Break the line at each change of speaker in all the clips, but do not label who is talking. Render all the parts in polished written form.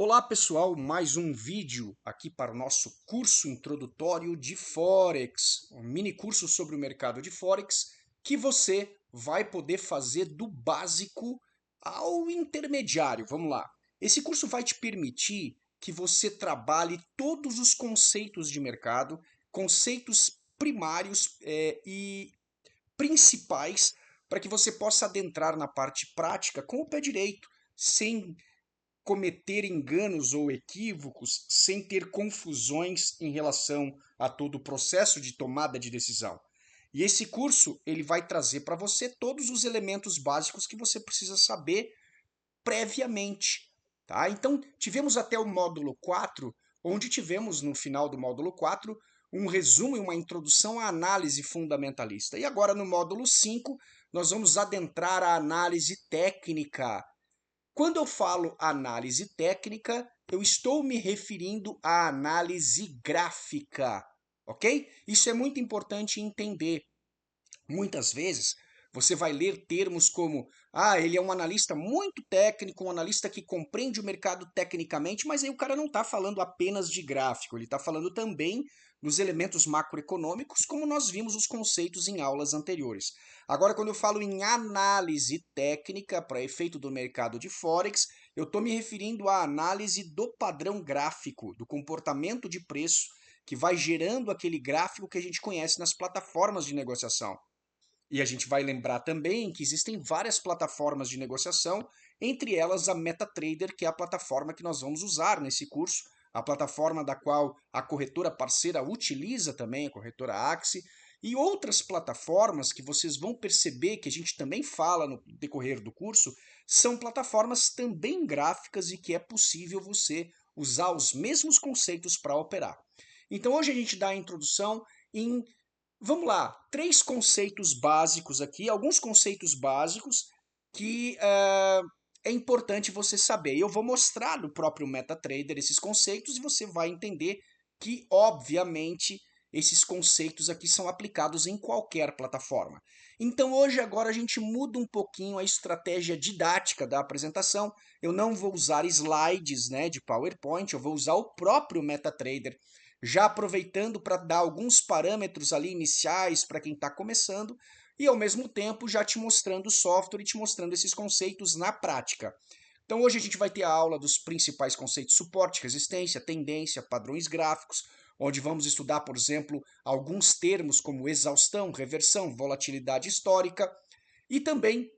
Olá pessoal, mais um vídeo aqui para o nosso curso introdutório de Forex, um mini curso sobre o mercado de Forex que você vai poder fazer do básico ao intermediário. Vamos lá. Esse curso vai te permitir que você trabalhe todos os conceitos de mercado, conceitos primários e principais para que você possa adentrar na parte prática com o pé direito, sem cometer enganos ou equívocos, sem ter confusões em relação a todo o processo de tomada de decisão. E esse curso, ele vai trazer para você todos os elementos básicos que você precisa saber previamente, tá? Então, tivemos até o módulo 4, onde tivemos no final do módulo 4 um resumo e uma introdução à análise fundamentalista. E agora no módulo 5, nós vamos adentrar a análise técnica. Quando eu falo análise técnica, eu estou me referindo à análise gráfica, ok? Isso é muito importante entender. Muitas vezes você vai ler termos como: ele é um analista muito técnico, um analista que compreende o mercado tecnicamente, mas aí o cara não está falando apenas de gráfico, ele está falando também dos elementos macroeconômicos, como nós vimos os conceitos em aulas anteriores. Agora, quando eu falo em análise técnica para efeito do mercado de Forex, eu estou me referindo à análise do padrão gráfico, do comportamento de preço que vai gerando aquele gráfico que a gente conhece nas plataformas de negociação. E a gente vai lembrar também que existem várias plataformas de negociação, entre elas a MetaTrader, que é a plataforma que nós vamos usar nesse curso, a plataforma da qual a corretora parceira utiliza também, a corretora Axie, e outras plataformas que vocês vão perceber que a gente também fala no decorrer do curso, são plataformas também gráficas e que é possível você usar os mesmos conceitos para operar. Então hoje a gente dá a introdução em, vamos lá, três conceitos básicos aqui, alguns conceitos básicos que é importante você saber. Eu vou mostrar no próprio MetaTrader esses conceitos e você vai entender que, obviamente, esses conceitos aqui são aplicados em qualquer plataforma. Então hoje agora a gente muda um pouquinho a estratégia didática da apresentação. Eu não vou usar slides, né, de PowerPoint, eu vou usar o próprio MetaTrader, já aproveitando para dar alguns parâmetros ali iniciais para quem está começando e ao mesmo tempo já te mostrando o software e te mostrando esses conceitos na prática. Então hoje a gente vai ter a aula dos principais conceitos: suporte, resistência, tendência, padrões gráficos, onde vamos estudar, por exemplo, alguns termos como exaustão, reversão, volatilidade histórica, e também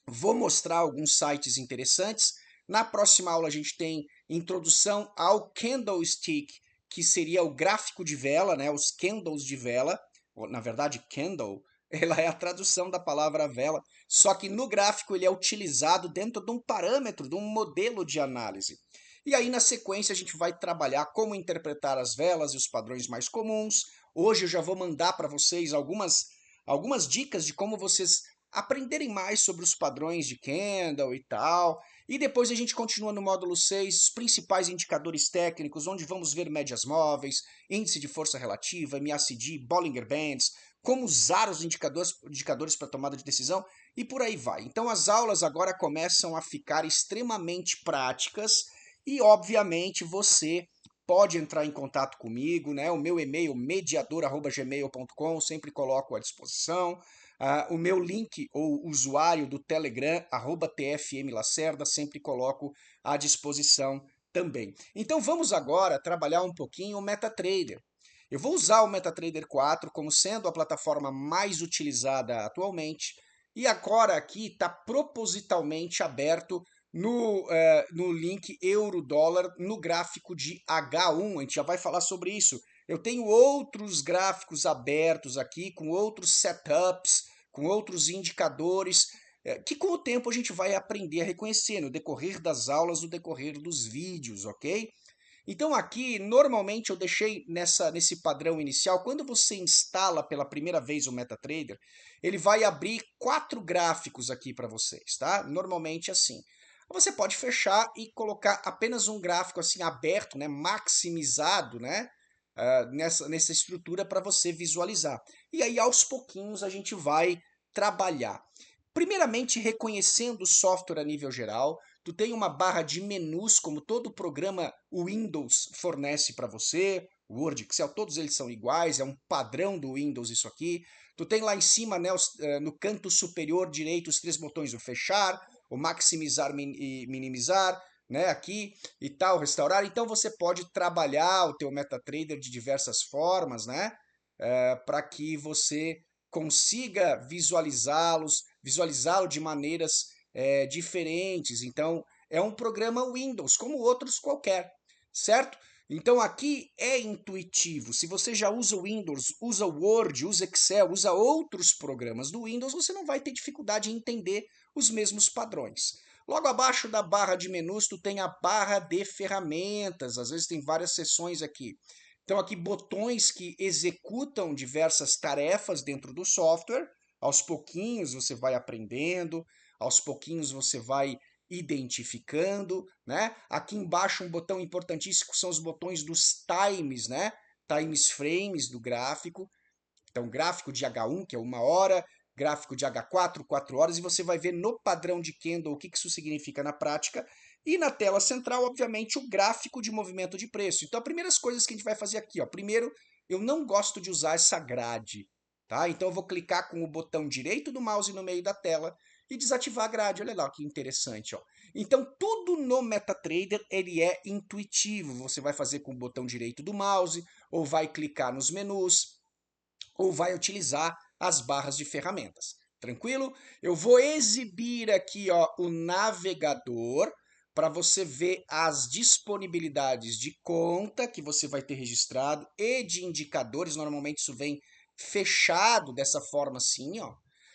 vou mostrar alguns sites interessantes. Na próxima aula a gente tem introdução ao candlestick, que seria o gráfico de vela, né, os candles de vela, ou, na verdade candle, ela é a tradução da palavra vela, só que no gráfico ele é utilizado dentro de um parâmetro, de um modelo de análise. E aí na sequência a gente vai trabalhar como interpretar as velas e os padrões mais comuns. Hoje eu já vou mandar para vocês algumas dicas de como vocês aprenderem mais sobre os padrões de candle e tal. E depois a gente continua no módulo 6, os principais indicadores técnicos, onde vamos ver médias móveis, índice de força relativa, MACD, Bollinger Bands, como usar os indicadores para tomada de decisão e por aí vai. Então as aulas agora começam a ficar extremamente práticas e, obviamente, você pode entrar em contato comigo, né? O meu e-mail mediador@gmail.com, sempre coloco à disposição. O meu link ou usuário do Telegram, @tfmlacerda, sempre coloco à disposição também. Então vamos agora trabalhar um pouquinho o MetaTrader. Eu vou usar o MetaTrader 4 como sendo a plataforma mais utilizada atualmente, e agora aqui está propositalmente aberto no link euro-dólar no gráfico de H1, a gente já vai falar sobre isso. Eu tenho outros gráficos abertos aqui, com outros setups, com outros indicadores, que com o tempo a gente vai aprender a reconhecer no decorrer das aulas, no decorrer dos vídeos, ok? Então aqui, normalmente eu deixei nesse padrão inicial, quando você instala pela primeira vez o MetaTrader, ele vai abrir 4 gráficos aqui para vocês, tá? Normalmente assim. Você pode fechar e colocar apenas um gráfico assim aberto, né, maximizado, né, nessa estrutura para você visualizar. E aí aos pouquinhos a gente vai trabalhar. Primeiramente, reconhecendo o software a nível geral, tu tem uma barra de menus, como todo programa Windows fornece para você, Word, Excel, todos eles são iguais, é um padrão do Windows isso aqui. Tu tem lá em cima, né, no canto superior direito, os três botões, o fechar, o maximizar e minimizar, né, aqui e tal, restaurar. Então você pode trabalhar o teu MetaTrader de diversas formas, né, para que você consiga visualizá-lo de maneiras diferentes. Então, é um programa Windows, como outros qualquer, certo? Então, aqui é intuitivo. Se você já usa o Windows, usa o Word, usa Excel, usa outros programas do Windows, você não vai ter dificuldade em entender os mesmos padrões. Logo abaixo da barra de menus, tu tem a barra de ferramentas. Às vezes tem várias seções aqui. Então, aqui botões que executam diversas tarefas dentro do software. Aos pouquinhos você vai aprendendo, aos pouquinhos você vai identificando, né? Aqui embaixo um botão importantíssimo são os botões dos times, né? Times frames do gráfico. Então, gráfico de H1, que é 1 hora, gráfico de H4, 4 horas, e você vai ver no padrão de Candle o que isso significa na prática. E na tela central, obviamente, o gráfico de movimento de preço. Então, as primeiras coisas que a gente vai fazer aqui, ó. Primeiro, eu não gosto de usar essa grade, tá? Então, eu vou clicar com o botão direito do mouse no meio da tela e desativar a grade. Olha lá que interessante, ó. Então, tudo no MetaTrader, ele é intuitivo. Você vai fazer com o botão direito do mouse, ou vai clicar nos menus, ou vai utilizar as barras de ferramentas. Tranquilo? Eu vou exibir aqui, ó, o navegador para você ver as disponibilidades de conta que você vai ter registrado e de indicadores. Normalmente isso vem fechado dessa forma assim, ó.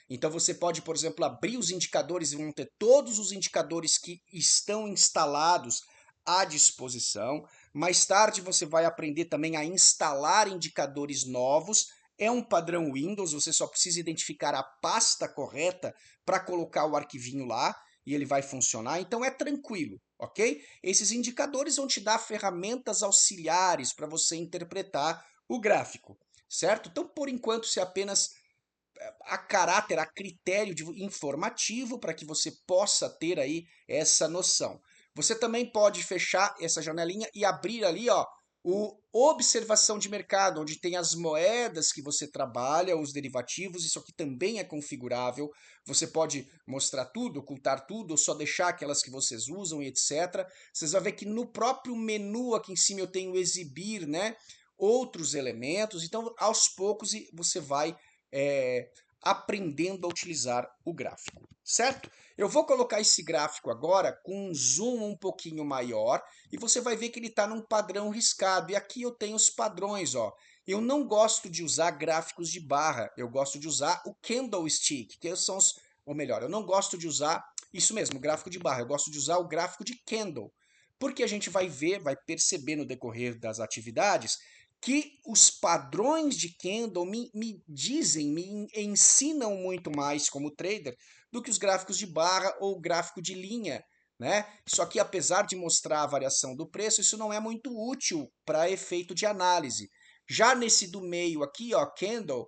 Então você pode, por exemplo, abrir os indicadores e vão ter todos os indicadores que estão instalados à disposição. Mais tarde você vai aprender também a instalar indicadores novos. É um padrão Windows, você só precisa identificar a pasta correta para colocar o arquivinho lá e ele vai funcionar, então é tranquilo, ok? Esses indicadores vão te dar ferramentas auxiliares para você interpretar o gráfico, certo? Então, por enquanto, isso é apenas a caráter, a critério informativo para que você possa ter aí essa noção. Você também pode fechar essa janelinha e abrir ali, ó, o observação de mercado, onde tem as moedas que você trabalha, os derivativos, isso aqui também é configurável. Você pode mostrar tudo, ocultar tudo, ou só deixar aquelas que vocês usam e etc. Vocês vão ver que no próprio menu aqui em cima eu tenho exibir, né, outros elementos. Então, aos poucos você vai aprendendo a utilizar o gráfico, certo? Eu vou colocar esse gráfico agora com um zoom um pouquinho maior e você vai ver que ele está num padrão riscado. E aqui eu tenho os padrões, ó. Eu não gosto de usar gráficos de barra, eu gosto de usar o candlestick, que são os, ou melhor, eu não gosto de usar, isso mesmo, o gráfico de barra, eu gosto de usar o gráfico de candle, porque a gente vai ver, vai perceber no decorrer das atividades que os padrões de candle me dizem, me ensinam muito mais como trader do que os gráficos de barra ou gráfico de linha, né? Só que apesar de mostrar a variação do preço, isso não é muito útil para efeito de análise. Já nesse do meio aqui, ó, candle,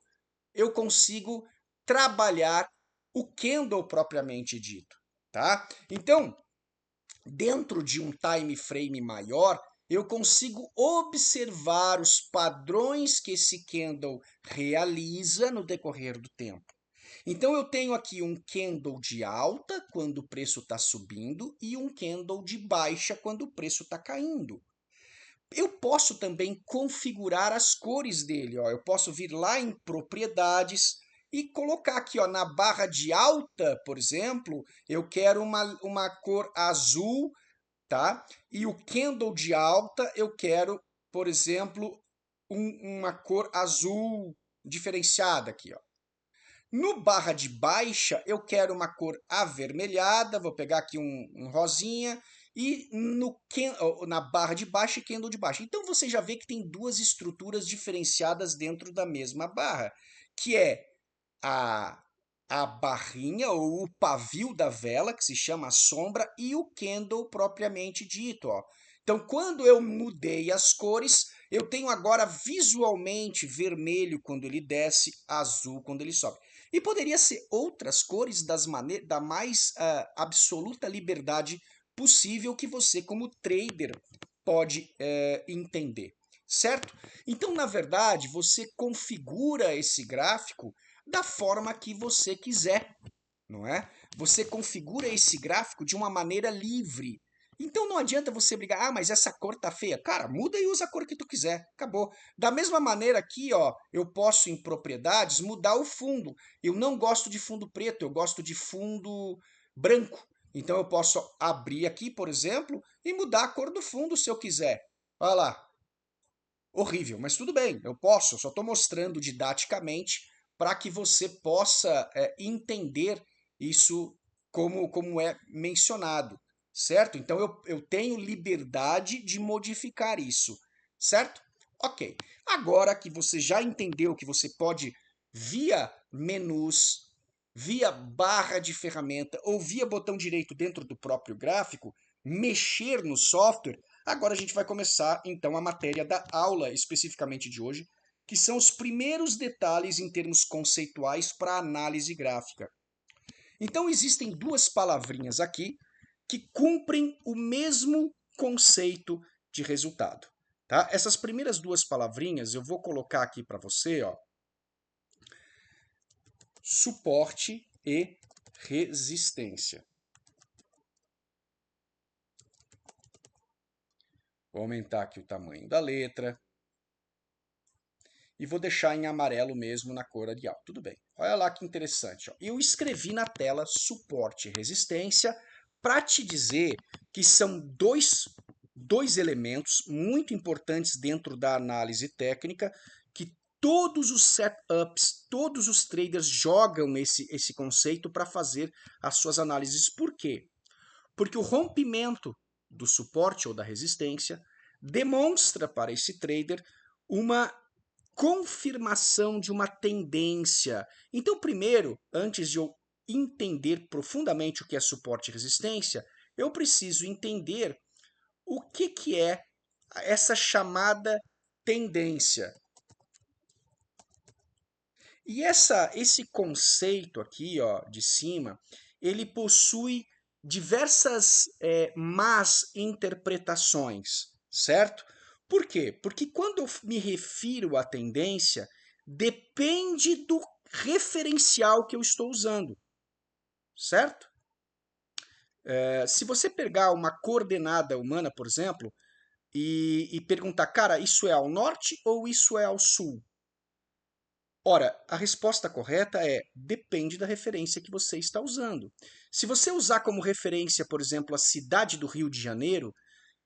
eu consigo trabalhar o candle propriamente dito, tá? Então, dentro de um time frame maior, eu consigo observar os padrões que esse candle realiza no decorrer do tempo. Então, eu tenho aqui um candle de alta quando o preço está subindo e um candle de baixa quando o preço está caindo. Eu posso também configurar as cores dele. Ó. Eu posso vir lá em propriedades e colocar aqui ó, na barra de alta, por exemplo, eu quero uma cor azul, tá? E o candle de alta eu quero, por exemplo, uma cor azul diferenciada aqui, ó. No barra de baixa, eu quero uma cor avermelhada, vou pegar aqui um rosinha, e na barra de baixa e candle de baixa. Então, você já vê que tem duas estruturas diferenciadas dentro da mesma barra, que é a, a barrinha ou o pavio da vela, que se chama sombra, e o candle propriamente dito. Ó. Então, quando eu mudei as cores, eu tenho agora visualmente vermelho quando ele desce, azul quando ele sobe. E poderia ser outras cores da mais absoluta liberdade possível que você, como trader, pode entender, certo? Então, na verdade, você configura esse gráfico da forma que você quiser, não é? Você configura esse gráfico de uma maneira livre. Então não adianta você brigar, ah, mas essa cor tá feia. Cara, muda e usa a cor que tu quiser. Acabou. Da mesma maneira aqui, ó, eu posso em propriedades mudar o fundo. Eu não gosto de fundo preto, eu gosto de fundo branco. Então eu posso abrir aqui, por exemplo, e mudar a cor do fundo se eu quiser. Olha lá, horrível, mas tudo bem, eu posso, eu só estou mostrando didaticamente para que você possa entender isso como é mencionado, certo? Então eu tenho liberdade de modificar isso, certo? Ok. Agora que você já entendeu que você pode, via menus, via barra de ferramenta ou via botão direito dentro do próprio gráfico, mexer no software. Agora a gente vai começar então a matéria da aula especificamente de hoje, que são os primeiros detalhes em termos conceituais para análise gráfica. Então existem duas palavrinhas aqui que cumprem o mesmo conceito de resultado, tá? Essas primeiras duas palavrinhas eu vou colocar aqui para você, ó, suporte e resistência. Vou aumentar aqui o tamanho da letra. E vou deixar em amarelo mesmo na cor Arial. Tudo bem. Olha lá que interessante. Ó. Eu escrevi na tela suporte e resistência para te dizer que são dois elementos muito importantes dentro da análise técnica que todos os setups, todos os traders jogam esse conceito para fazer as suas análises. Por quê? Porque o rompimento do suporte ou da resistência demonstra para esse trader uma confirmação de uma tendência. Então, primeiro, antes de eu entender profundamente o que é suporte e resistência, eu preciso entender o que é essa chamada tendência. E esse conceito aqui, ó, de cima, ele possui diversas más interpretações, certo? Por quê? Porque quando eu me refiro à tendência, depende do referencial que eu estou usando, certo? Se você pegar uma coordenada humana, por exemplo, e perguntar, cara, isso é ao norte ou isso é ao sul? Ora, a resposta correta é depende da referência que você está usando. Se você usar como referência, por exemplo, a cidade do Rio de Janeiro,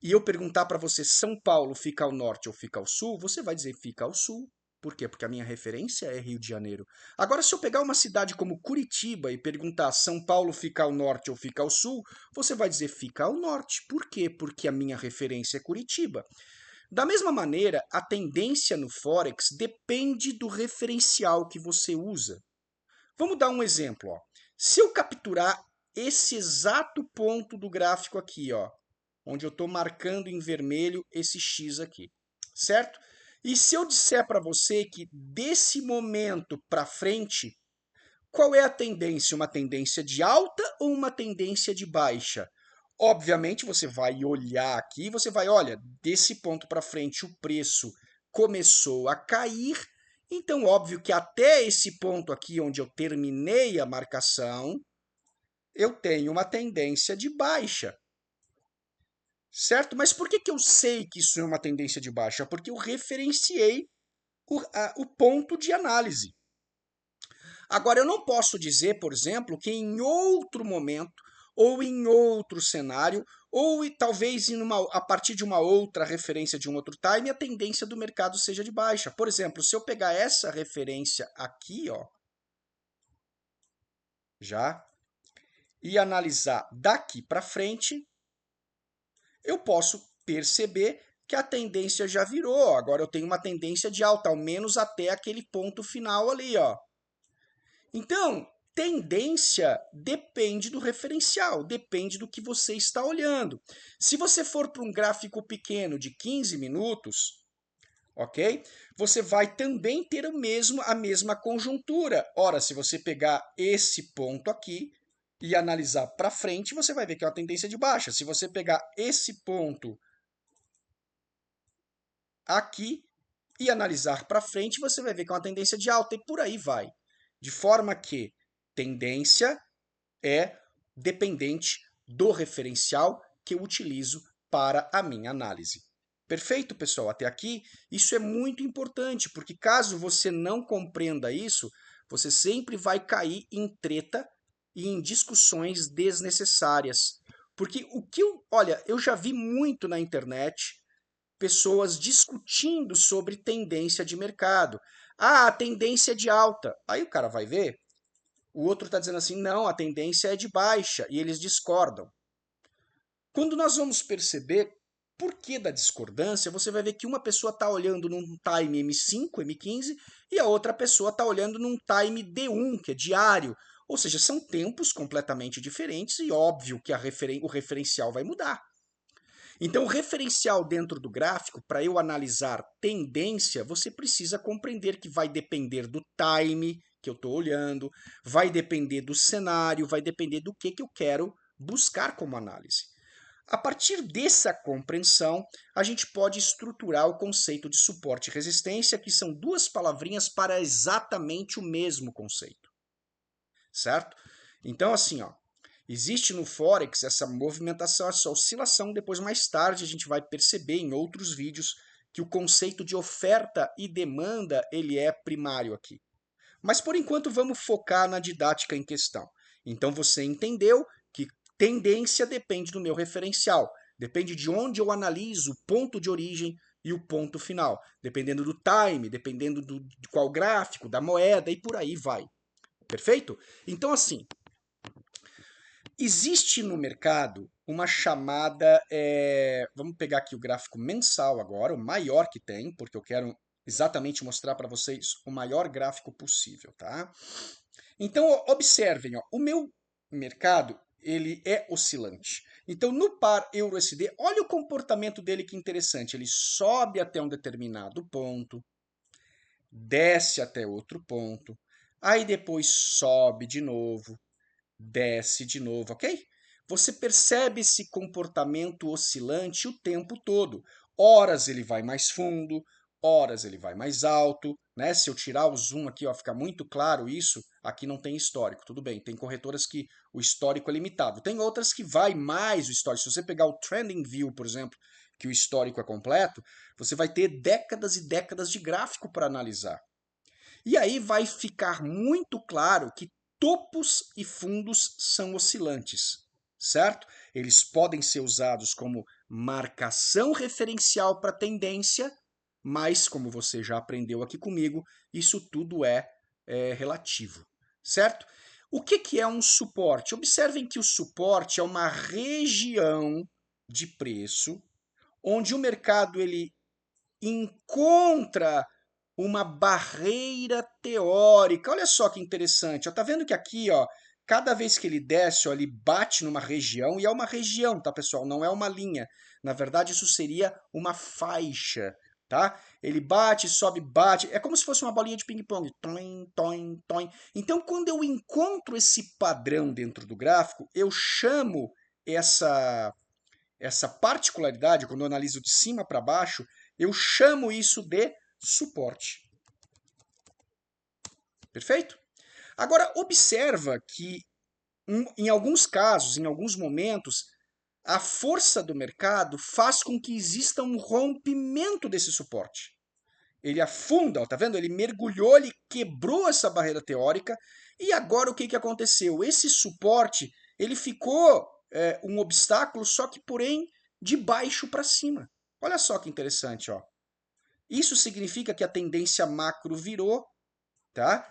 e eu perguntar para você São Paulo fica ao norte ou fica ao sul, você vai dizer fica ao sul. Por quê? Porque a minha referência é Rio de Janeiro. Agora, se eu pegar uma cidade como Curitiba e perguntar São Paulo fica ao norte ou fica ao sul, você vai dizer fica ao norte. Por quê? Porque a minha referência é Curitiba. Da mesma maneira, a tendência no Forex depende do referencial que você usa. Vamos dar um exemplo. Ó. Se eu capturar esse exato ponto do gráfico aqui, ó, onde eu estou marcando em vermelho esse X aqui, certo? E se eu disser para você que desse momento para frente, qual é a tendência? Uma tendência de alta ou uma tendência de baixa? Obviamente, você vai olhar aqui, você vai, olha, desse ponto para frente o preço começou a cair, então óbvio que até esse ponto aqui onde eu terminei a marcação, eu tenho uma tendência de baixa, certo? Mas por que eu sei que isso é uma tendência de baixa? Porque eu referenciei o ponto de análise. Agora, eu não posso dizer, por exemplo, que em outro momento, ou em outro cenário, ou talvez a partir de uma outra referência de um outro time, a tendência do mercado seja de baixa. Por exemplo, se eu pegar essa referência aqui, ó, já, e analisar daqui para frente, eu posso perceber que a tendência já virou. Agora eu tenho uma tendência de alta, ao menos até aquele ponto final ali, ó. Então, tendência depende do referencial, depende do que você está olhando. Se você for para um gráfico pequeno de 15 minutos, ok? Você vai também ter a mesma conjuntura. Ora, se você pegar esse ponto aqui e analisar para frente, você vai ver que é uma tendência de baixa. Se você pegar esse ponto aqui e analisar para frente, você vai ver que é uma tendência de alta e por aí vai. De forma que tendência é dependente do referencial que eu utilizo para a minha análise. Perfeito, pessoal? Até aqui, isso é muito importante, porque caso você não compreenda isso, você sempre vai cair em treta e em discussões desnecessárias. Porque olha, eu já vi muito na internet pessoas discutindo sobre tendência de mercado. Ah, a tendência é de alta. Aí o cara vai ver, o outro está dizendo assim, não, a tendência é de baixa, e eles discordam. Quando nós vamos perceber por que da discordância, você vai ver que uma pessoa está olhando num time M5, M15, e a outra pessoa está olhando num time D1, que é diário. Ou seja, são tempos completamente diferentes e óbvio que o referencial vai mudar. Então, o referencial dentro do gráfico, para eu analisar tendência, você precisa compreender que vai depender do time que eu estou olhando, vai depender do cenário, vai depender do que eu quero buscar como análise. A partir dessa compreensão, a gente pode estruturar o conceito de suporte e resistência, que são duas palavrinhas para exatamente o mesmo conceito, certo? Então, assim, ó, existe no Forex essa movimentação, essa oscilação. Depois, mais tarde, a gente vai perceber em outros vídeos que o conceito de oferta e demanda ele é primário aqui. Mas, por enquanto, vamos focar na didática em questão. Então, você entendeu que tendência depende do meu referencial. Depende de onde eu analiso o ponto de origem e o ponto final. Dependendo do time, dependendo de qual gráfico, da moeda e por aí vai. Perfeito? Então, assim, existe no mercado uma chamada. Vamos pegar aqui o gráfico mensal agora, o maior que tem, porque eu quero exatamente mostrar para vocês o maior gráfico possível, tá? Então, observem, ó, o meu mercado ele é oscilante. Então, no par euro-USD, olha o comportamento dele que interessante. Ele sobe até um determinado ponto, desce até outro ponto, aí depois sobe de novo, desce de novo, ok? Você percebe esse comportamento oscilante o tempo todo. Horas ele vai mais fundo, horas ele vai mais alto, né? Se eu tirar o zoom aqui, ó, fica muito claro isso. Aqui não tem histórico, tudo bem. Tem corretoras que o histórico é limitado. Tem outras que vai mais o histórico. Se você pegar o Trending View, por exemplo, que o histórico é completo, você vai ter décadas e décadas de gráfico para analisar. E aí vai ficar muito claro que topos e fundos são oscilantes, certo? Eles podem ser usados como marcação referencial para tendência, mas, como você já aprendeu aqui comigo, isso tudo é relativo, certo? O que é um suporte? Observem que o suporte é uma região de preço onde o mercado ele encontra uma barreira teórica. Olha só que interessante. Ó, tá vendo que aqui, ó, cada vez que ele desce, ó, ele bate numa região, e é uma região, tá, pessoal? Não é uma linha. Na verdade, isso seria uma faixa, tá? Ele bate, sobe, bate. É como se fosse uma bolinha de ping-pong. Toim, toim, toim. Então, quando eu encontro esse padrão dentro do gráfico, eu chamo essa particularidade, quando eu analiso de cima para baixo, eu chamo isso de suporte. Perfeito? Agora, observa que em alguns casos, em alguns momentos, a força do mercado faz com que exista um rompimento desse suporte. Ele afunda, ó, tá vendo? Ele mergulhou, ele quebrou essa barreira teórica e agora o que aconteceu? Esse suporte ele ficou um obstáculo, só que porém de baixo para cima. Olha só que interessante, ó. Isso significa que a tendência macro virou, tá?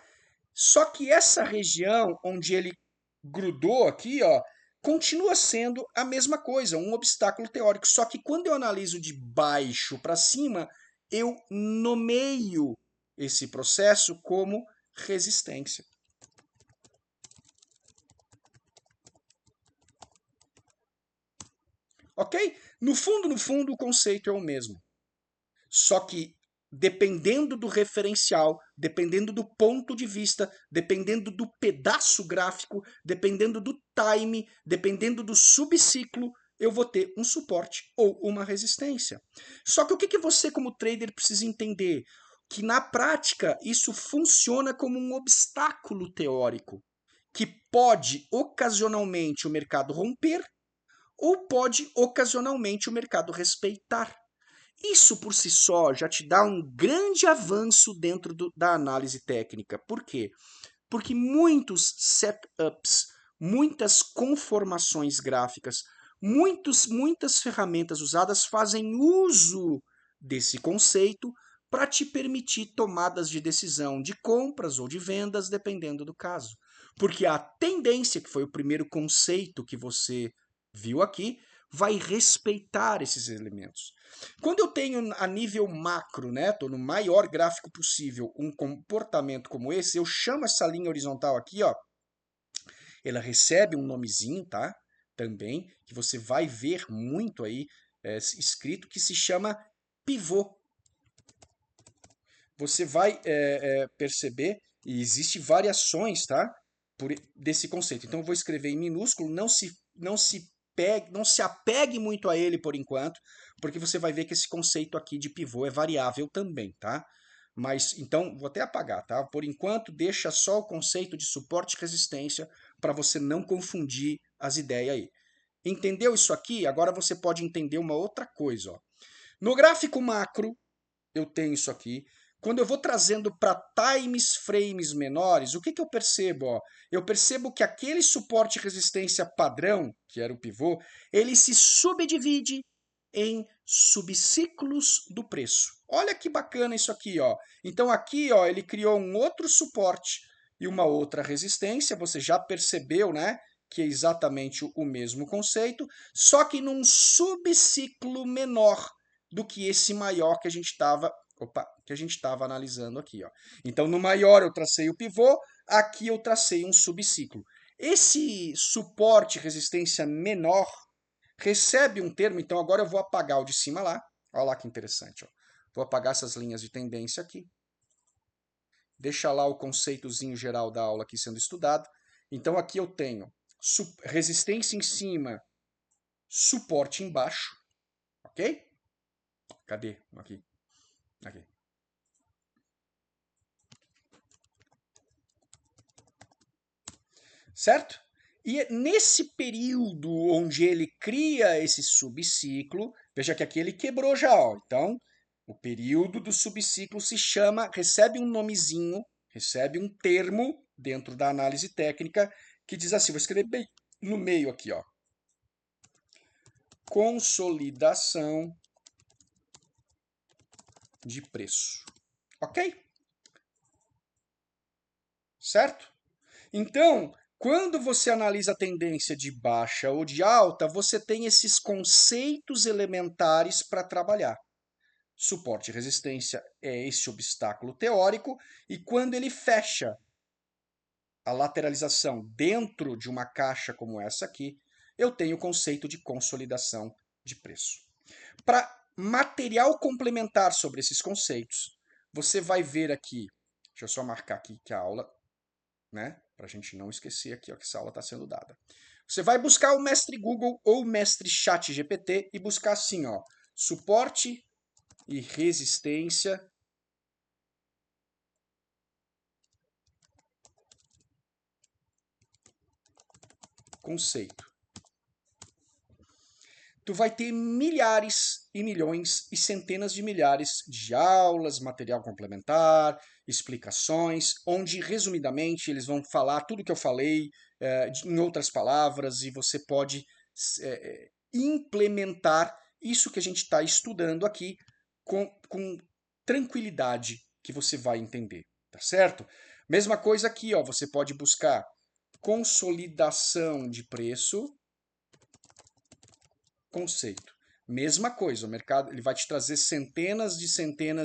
Só que essa região onde ele grudou aqui, ó, continua sendo a mesma coisa, um obstáculo teórico. Só que quando eu analiso de baixo para cima, eu nomeio esse processo como resistência. Ok? No fundo, o conceito é o mesmo. Só que dependendo do referencial, dependendo do ponto de vista, dependendo do pedaço gráfico, dependendo do time, dependendo do subciclo, eu vou ter um suporte ou uma resistência. Só que o que você, como trader, precisa entender? Que na prática isso funciona como um obstáculo teórico, que pode ocasionalmente o mercado romper ou pode ocasionalmente o mercado respeitar. Isso por si só já te dá um grande avanço dentro da análise técnica. Por quê? Porque muitos setups, muitas conformações gráficas, muitas ferramentas usadas fazem uso desse conceito para te permitir tomadas de decisão de compras ou de vendas, dependendo do caso. Porque a tendência, que foi o primeiro conceito que você viu aqui, vai respeitar esses elementos. Quando eu tenho a nível macro, né, estou no maior gráfico possível, um comportamento como esse, eu chamo essa linha horizontal aqui, ó, ela recebe um nomezinho, tá? Também, que você vai ver muito aí escrito, que se chama pivô. Você vai perceber, e existem variações, tá? Desse conceito. Então eu vou escrever em minúsculo, não se apegue muito a ele por enquanto, porque você vai ver que esse conceito aqui de pivô é variável também, tá? Mas então vou até apagar, tá? Por enquanto deixa só o conceito de suporte e resistência para você não confundir as ideias aí. Entendeu isso aqui? Agora você pode entender uma outra coisa, ó. No gráfico macro, eu tenho isso aqui. Quando eu vou trazendo para times frames menores, o que eu percebo? Ó? Eu percebo que aquele suporte e resistência padrão, que era o pivô, ele se subdivide em subciclos do preço. Olha que bacana isso aqui, ó. Então aqui, ó, ele criou um outro suporte e uma outra resistência. Você já percebeu, né? Que é exatamente o mesmo conceito, só que num subciclo menor do que esse maior que a gente estava analisando aqui, ó. Então no maior eu tracei o pivô, aqui eu tracei um subciclo. Esse suporte resistência menor recebe um termo, então agora eu vou apagar o de cima lá. Olha lá que interessante, ó. Vou apagar essas linhas de tendência aqui. Deixa lá o conceitozinho geral da aula aqui sendo estudado. Então aqui eu tenho resistência em cima, suporte embaixo, ok? Cadê? Aqui. Aqui. Certo? E nesse período onde ele cria esse subciclo, veja que aqui ele quebrou já, ó. Então, o período do subciclo se chama, recebe um nomezinho, recebe um termo dentro da análise técnica que diz assim, vou escrever bem no meio aqui, ó. Consolidação de preço. Ok? Certo? Então, quando você analisa a tendência de baixa ou de alta, você tem esses conceitos elementares para trabalhar. Suporte e resistência é esse obstáculo teórico, e quando ele fecha a lateralização dentro de uma caixa como essa aqui, eu tenho o conceito de consolidação de preço. Para material complementar sobre esses conceitos, você vai ver aqui, deixa eu só marcar aqui que a aula, né? Para a gente não esquecer aqui ó, que essa aula está sendo dada. Você vai buscar o mestre Google ou o mestre Chat GPT e buscar assim, ó, suporte e resistência conceito. Tu vai ter milhares e milhões e centenas de milhares de aulas, material complementar, explicações, onde, resumidamente, eles vão falar tudo que eu falei em outras palavras e você pode implementar isso que a gente está estudando aqui com tranquilidade que você vai entender, tá certo? Mesma coisa aqui, ó, você pode buscar consolidação de preço, conceito. Mesma coisa, o mercado ele vai te trazer centenas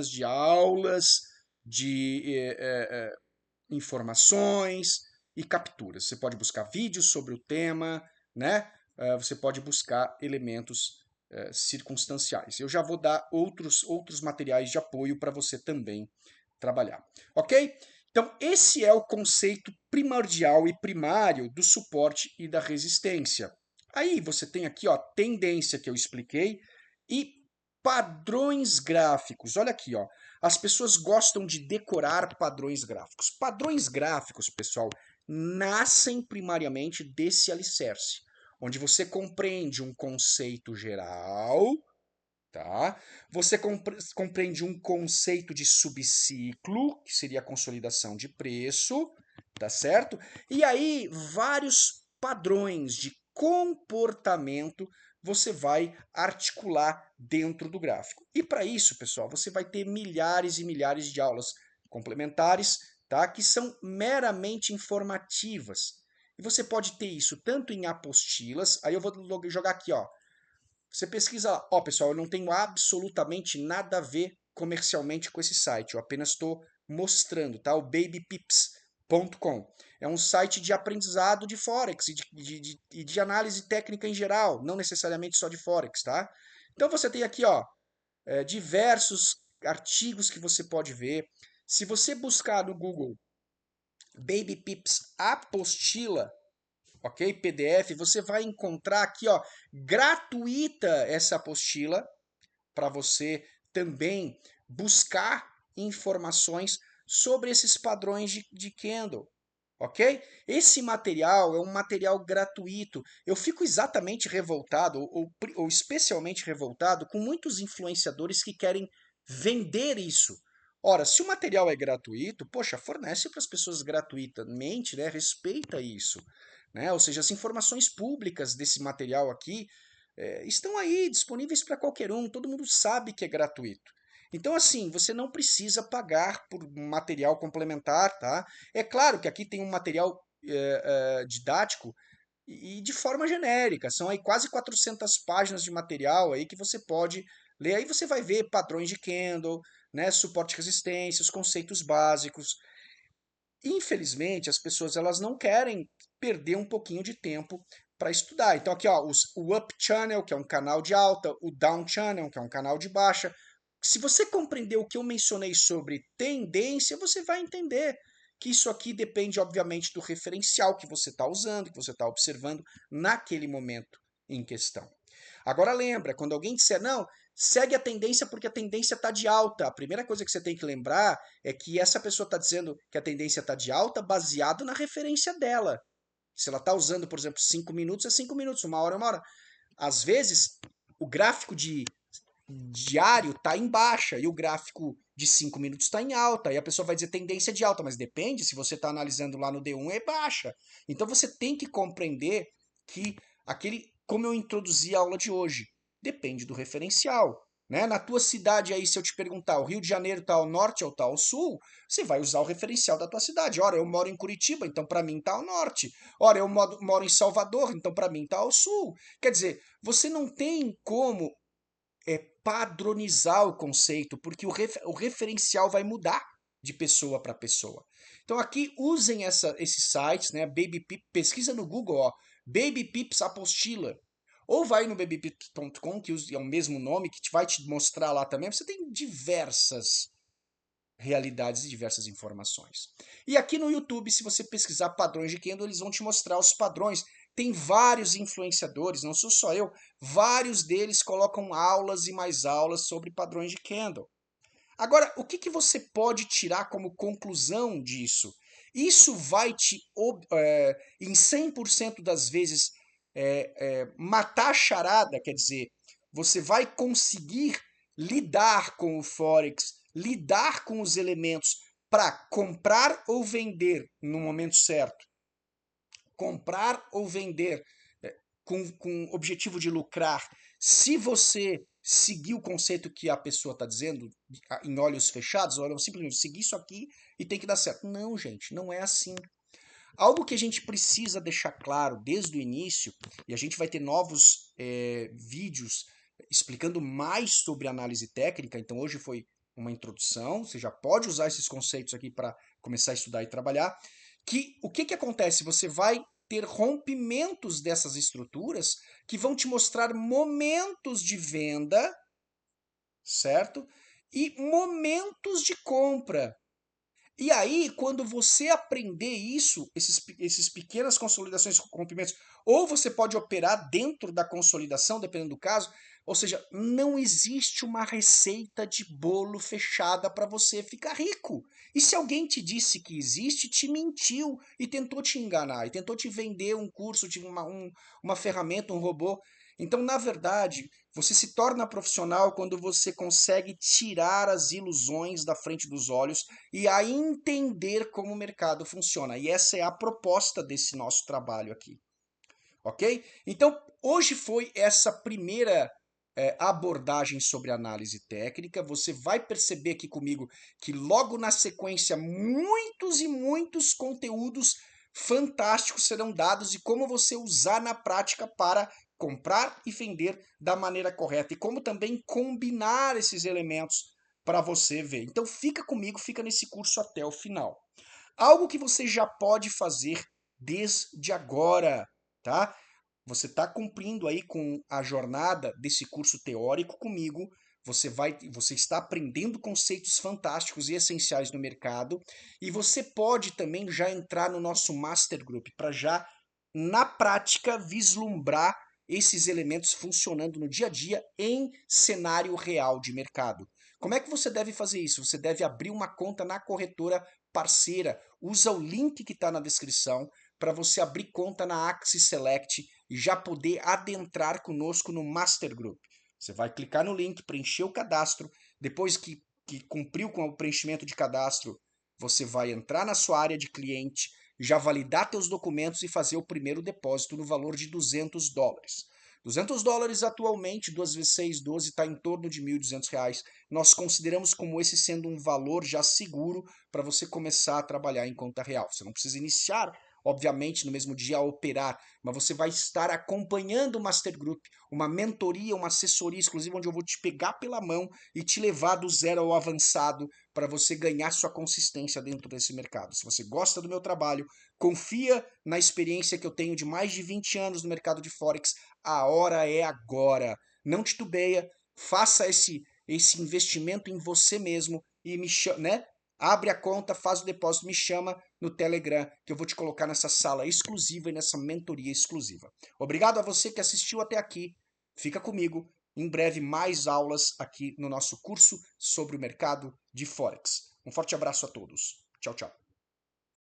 de aulas, de informações e capturas. Você pode buscar vídeos sobre o tema, né? Você pode buscar elementos circunstanciais. Eu já vou dar outros materiais de apoio para você também trabalhar, ok? Então, esse é o conceito primordial e primário do suporte e da resistência. Aí você tem aqui, ó, tendência que eu expliquei e padrões gráficos. Olha aqui, ó. As pessoas gostam de decorar padrões gráficos. Padrões gráficos, pessoal, nascem primariamente desse alicerce, onde você compreende um conceito geral, tá? Você compreende um conceito de subciclo, que seria a consolidação de preço, tá certo? E aí, vários padrões de comportamento você vai articular dentro do gráfico. E para isso, pessoal, você vai ter milhares e milhares de aulas complementares, tá? Que são meramente informativas. E você pode ter isso tanto em apostilas, aí eu vou jogar aqui, ó. Você pesquisa lá, ó, pessoal, eu não tenho absolutamente nada a ver comercialmente com esse site, eu apenas estou mostrando, tá? O babypips.com. É um site de aprendizado de Forex e de análise técnica em geral, não necessariamente só de Forex, tá? Então você tem aqui, ó, diversos artigos que você pode ver. Se você buscar no Google Baby Pips apostila, ok? PDF, você vai encontrar aqui, ó, gratuita essa apostila para você também buscar informações sobre esses padrões de candle, ok? Esse material é um material gratuito. Eu fico exatamente revoltado, ou especialmente revoltado, com muitos influenciadores que querem vender isso. Ora, se o material é gratuito, poxa, fornece para as pessoas gratuitamente, né? Respeita isso, né? Ou seja, as informações públicas desse material aqui estão aí disponíveis para qualquer um, todo mundo sabe que é gratuito. Então, assim, você não precisa pagar por material complementar, tá? É claro que aqui tem um material didático e de forma genérica, são aí quase 400 páginas de material aí que você pode ler, aí você vai ver padrões de candle, né, suporte e resistência, os conceitos básicos. Infelizmente, as pessoas elas não querem perder um pouquinho de tempo para estudar. Então aqui, ó, o Up Channel, que é um canal de alta, o Down Channel, que é um canal de baixa. Se você compreender o que eu mencionei sobre tendência, você vai entender que isso aqui depende, obviamente, do referencial que você está usando, que você está observando naquele momento em questão. Agora lembra, quando alguém disser, não, segue a tendência porque a tendência está de alta. A primeira coisa que você tem que lembrar é que essa pessoa está dizendo que a tendência está de alta baseado na referência dela. Se ela está usando, por exemplo, 5 minutos, é 5 minutos, uma hora é uma hora. Às vezes, o gráfico de diário está em baixa e o gráfico de 5 minutos está em alta. E a pessoa vai dizer tendência de alta, mas depende, se você está analisando lá no D1 é baixa. Então você tem que compreender que aquele, como eu introduzi a aula de hoje, depende do referencial. Né? Na tua cidade aí, se eu te perguntar, o Rio de Janeiro está ao norte ou está ao sul, você vai usar o referencial da tua cidade. Ora, eu moro em Curitiba, então para mim está ao norte. Ora, eu moro em Salvador, então para mim está ao sul. Quer dizer, você não tem como padronizar o conceito, porque o referencial vai mudar de pessoa para pessoa. Então aqui usem esses sites, né? Baby Pip, pesquisa no Google, ó, Baby Pips apostila. Ou vai no babypips.com, que é o mesmo nome, que vai te mostrar lá também. Você tem diversas realidades e diversas informações. E aqui no YouTube, se você pesquisar padrões de candle, eles vão te mostrar os padrões. Tem vários influenciadores, não sou só eu, vários deles colocam aulas e mais aulas sobre padrões de candle. Agora, o que você pode tirar como conclusão disso? Isso vai te, em 100% das vezes, matar a charada, quer dizer, você vai conseguir lidar com o Forex, lidar com os elementos para comprar ou vender no momento certo. Comprar ou vender com objetivo de lucrar. Se você seguir o conceito que a pessoa está dizendo em olhos fechados, olha, simplesmente seguir isso aqui e tem que dar certo. Não, gente, não é assim. Algo que a gente precisa deixar claro desde o início, e a gente vai ter novos vídeos explicando mais sobre análise técnica, então hoje foi uma introdução, você já pode usar esses conceitos aqui para começar a estudar e trabalhar, que o que acontece? Você vai ter rompimentos dessas estruturas que vão te mostrar momentos de venda, certo? E momentos de compra. E aí, quando você aprender isso, esses pequenas consolidações com rompimentos, ou você pode operar dentro da consolidação, dependendo do caso, ou seja, não existe uma receita de bolo fechada para você ficar rico. E se alguém te disse que existe, te mentiu e tentou te enganar, e tentou te vender um curso, uma ferramenta, um robô. Então, na verdade, você se torna profissional quando você consegue tirar as ilusões da frente dos olhos e a entender como o mercado funciona. E essa é a proposta desse nosso trabalho aqui, ok? Então, hoje foi essa primeira abordagem sobre análise técnica. Você vai perceber aqui comigo que logo na sequência muitos e muitos conteúdos fantásticos serão dados e como você usar na prática para comprar e vender da maneira correta e como também combinar esses elementos para você ver. Então fica comigo, fica nesse curso até o final. Algo que você já pode fazer desde agora, tá? Você está cumprindo aí com a jornada desse curso teórico comigo. Você está aprendendo conceitos fantásticos e essenciais no mercado e você pode também já entrar no nosso Master Group para já na prática vislumbrar esses elementos funcionando no dia a dia em cenário real de mercado. Como é que você deve fazer isso? Você deve abrir uma conta na corretora parceira. Usa o link que está na descrição para você abrir conta na Axis Select e já poder adentrar conosco no Master Group. Você vai clicar no link, preencher o cadastro, depois que cumpriu com o preenchimento de cadastro, você vai entrar na sua área de cliente, já validar teus documentos e fazer o primeiro depósito no valor de $200. $200 atualmente, 2 vezes 6, 12, está em torno de R$ 1.200. Nós consideramos como esse sendo um valor já seguro para você começar a trabalhar em conta real. Você não precisa iniciar, obviamente, no mesmo dia a operar, mas você vai estar acompanhando o Master Group, uma mentoria, uma assessoria exclusiva, onde eu vou te pegar pela mão e te levar do zero ao avançado para você ganhar sua consistência dentro desse mercado. Se você gosta do meu trabalho, confia na experiência que eu tenho de mais de 20 anos no mercado de Forex, a hora é agora. Não titubeia, faça esse investimento em você mesmo e me chama, né? Abre a conta, faz o depósito, me chama no Telegram, que eu vou te colocar nessa sala exclusiva e nessa mentoria exclusiva. Obrigado a você que assistiu até aqui. Fica comigo. Em breve, mais aulas aqui no nosso curso sobre o mercado de Forex. Um forte abraço a todos. Tchau, tchau.